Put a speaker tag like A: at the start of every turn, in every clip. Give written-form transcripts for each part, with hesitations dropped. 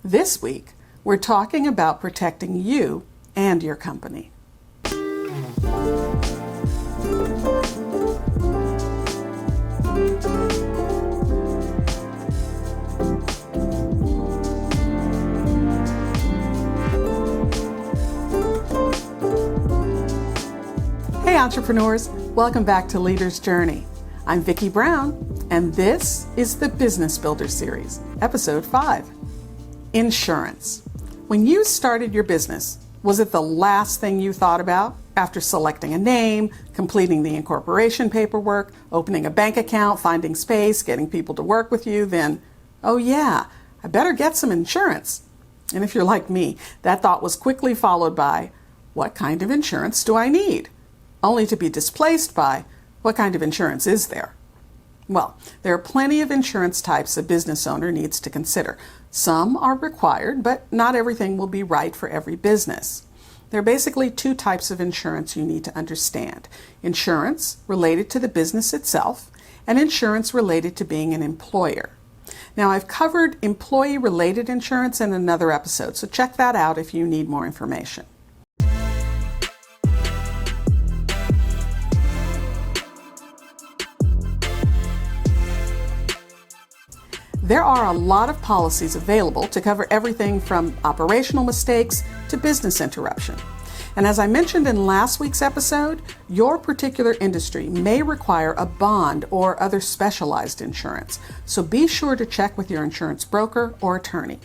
A: This week, we're talking about protecting you and your company. Hey entrepreneurs, welcome back to Leader's Journey. I'm Vicky Brown, and this is the Business Builder Series, Episode 5. Insurance. When you started your business, was it the last thing you thought about after selecting a name, completing the incorporation paperwork, opening a bank account, finding space, getting people to work with you? Then, oh yeah, I better get some insurance. And if you're like me, that thought was quickly followed by, what kind of insurance do I need? Only to be displaced by, what kind of insurance is there? Well, there are plenty of insurance types a business owner needs to consider. Some are required, but not everything will be right for every business. There are basically two types of insurance you need to understand. Insurance related to the business itself, and insurance related to being an employer. Now, I've covered employee-related insurance in another episode, so check that out if you need more information. There are a lot of policies available to cover everything from operational mistakes to business interruption. And as I mentioned in last week's episode, your particular industry may require a bond or other specialized insurance, so be sure to check with your insurance broker or attorney.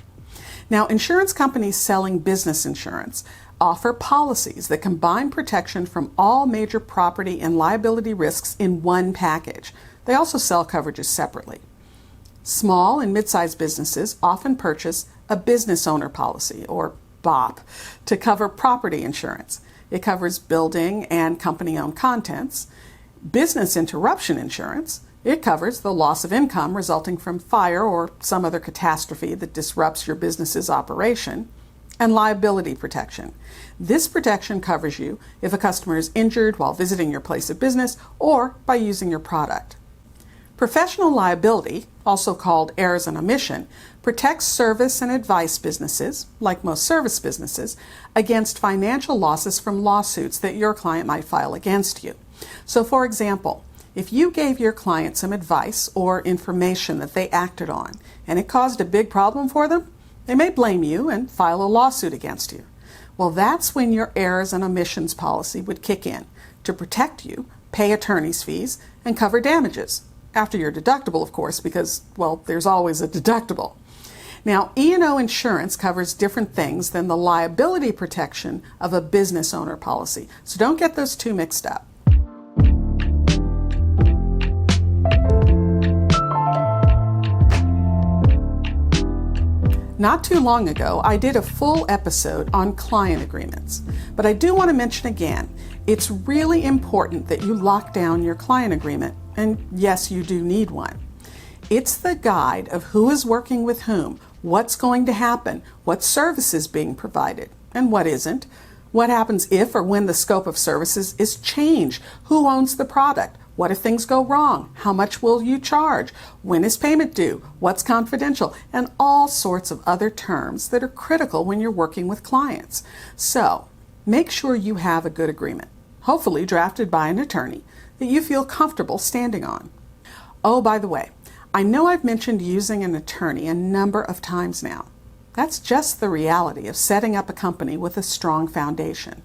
A: Now, insurance companies selling business insurance offer policies that combine protection from all major property and liability risks in one package. They also sell coverages separately. Small and mid-sized businesses often purchase a business owner policy, or BOP, to cover property insurance. It covers building and company-owned contents. Business interruption insurance, it covers the loss of income resulting from fire or some other catastrophe that disrupts your business's operation. And liability protection. This protection covers you if a customer is injured while visiting your place of business or by using your product. Professional liability, also called errors and omission, protects service and advice businesses, like most service businesses, against financial losses from lawsuits that your client might file against you. So, for example, if you gave your client some advice or information that they acted on and it caused a big problem for them, they may blame you and file a lawsuit against you. Well, that's when your errors and omissions policy would kick in to protect you, pay attorney's fees, and cover damages. After your deductible, of course, because, well, there's always a deductible. Now, E&O insurance covers different things than the liability protection of a business owner policy, so don't get those two mixed up. Not too long ago, I did a full episode on client agreements, but I do want to mention again, it's really important that you lock down your client agreement, and yes, you do need one. It's the guide of who is working with whom, what's going to happen, what service is being provided, and what isn't, what happens if or when the scope of services is changed, who owns the product, what if things go wrong, how much will you charge, when is payment due, what's confidential, and all sorts of other terms that are critical when you're working with clients. So, make sure you have a good agreement, hopefully drafted by an attorney, that you feel comfortable standing on. Oh, by the way, I know I've mentioned using an attorney a number of times now. That's just the reality of setting up a company with a strong foundation.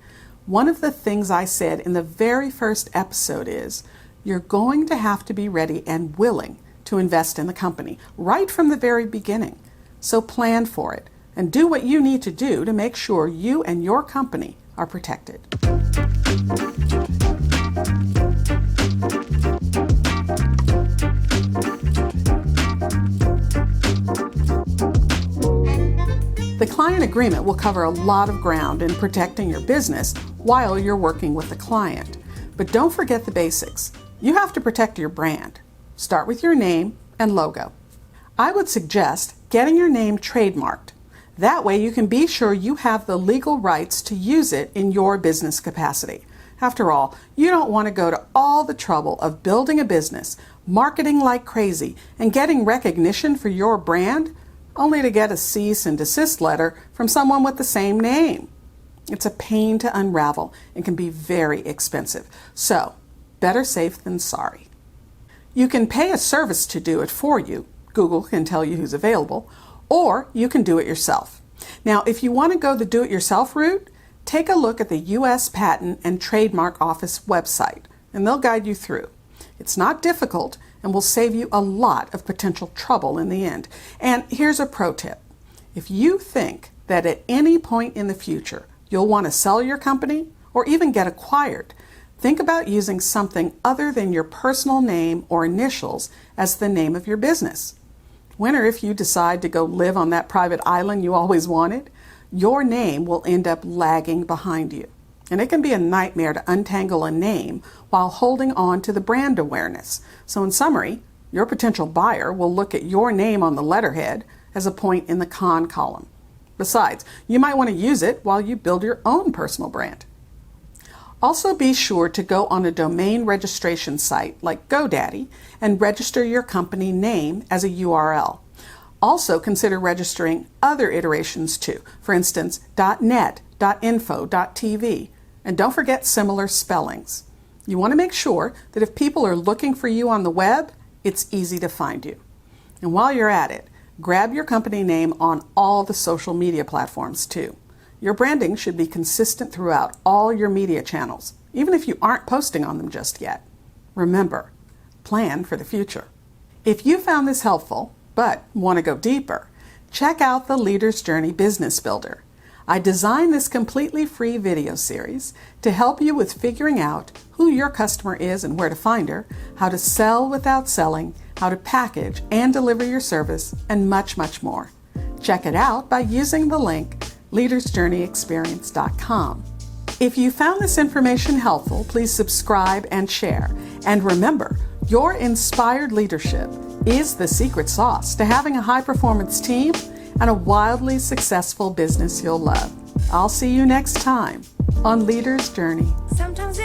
A: One of the things I said in the very first episode is, you're going to have to be ready and willing to invest in the company right from the very beginning. So plan for it and do what you need to do to make sure you and your company are protected. The client agreement will cover a lot of ground in protecting your business while you're working with the client. But don't forget the basics. You have to protect your brand. Start with your name and logo. I would suggest getting your name trademarked. That way you can be sure you have the legal rights to use it in your business capacity. After all, you don't want to go to all the trouble of building a business, marketing like crazy, and getting recognition for your brand, only to get a cease and desist letter from someone with the same name. It's a pain to unravel and can be very expensive. So, better safe than sorry. You can pay a service to do it for you. Google can tell you who's available, or you can do it yourself. Now, if you want to go the do-it-yourself route, take a look at the U.S. Patent and Trademark Office website, and they'll guide you through. It's not difficult and will save you a lot of potential trouble in the end. And here's a pro tip. If you think that at any point in the future you'll want to sell your company or even get acquired, think about using something other than your personal name or initials as the name of your business. When or if you decide to go live on that private island you always wanted, your name will end up lagging behind you. And it can be a nightmare to untangle a name while holding on to the brand awareness. So in summary, your potential buyer will look at your name on the letterhead as a point in the con column. Besides, you might want to use it while you build your own personal brand. Also be sure to go on a domain registration site like GoDaddy and register your company name as a URL. Also consider registering other iterations too, for instance, .net, .info, .tv, and don't forget similar spellings. You want to make sure that if people are looking for you on the web, it's easy to find you. And while you're at it, grab your company name on all the social media platforms too. Your branding should be consistent throughout all your media channels, even if you aren't posting on them just yet. Remember, plan for the future. If you found this helpful, but want to go deeper, check out the Leader's Journey Business Builder. I designed this completely free video series to help you with figuring out who your customer is and where to find her, how to sell without selling, how to package and deliver your service, and much, much more. Check it out by using the link leadersjourneyexperience.com. If you found this information helpful, please subscribe and share. And remember, your inspired leadership is the secret sauce to having a high-performance team and a wildly successful business you'll love. I'll see you next time on Leader's Journey.
B: Sometimes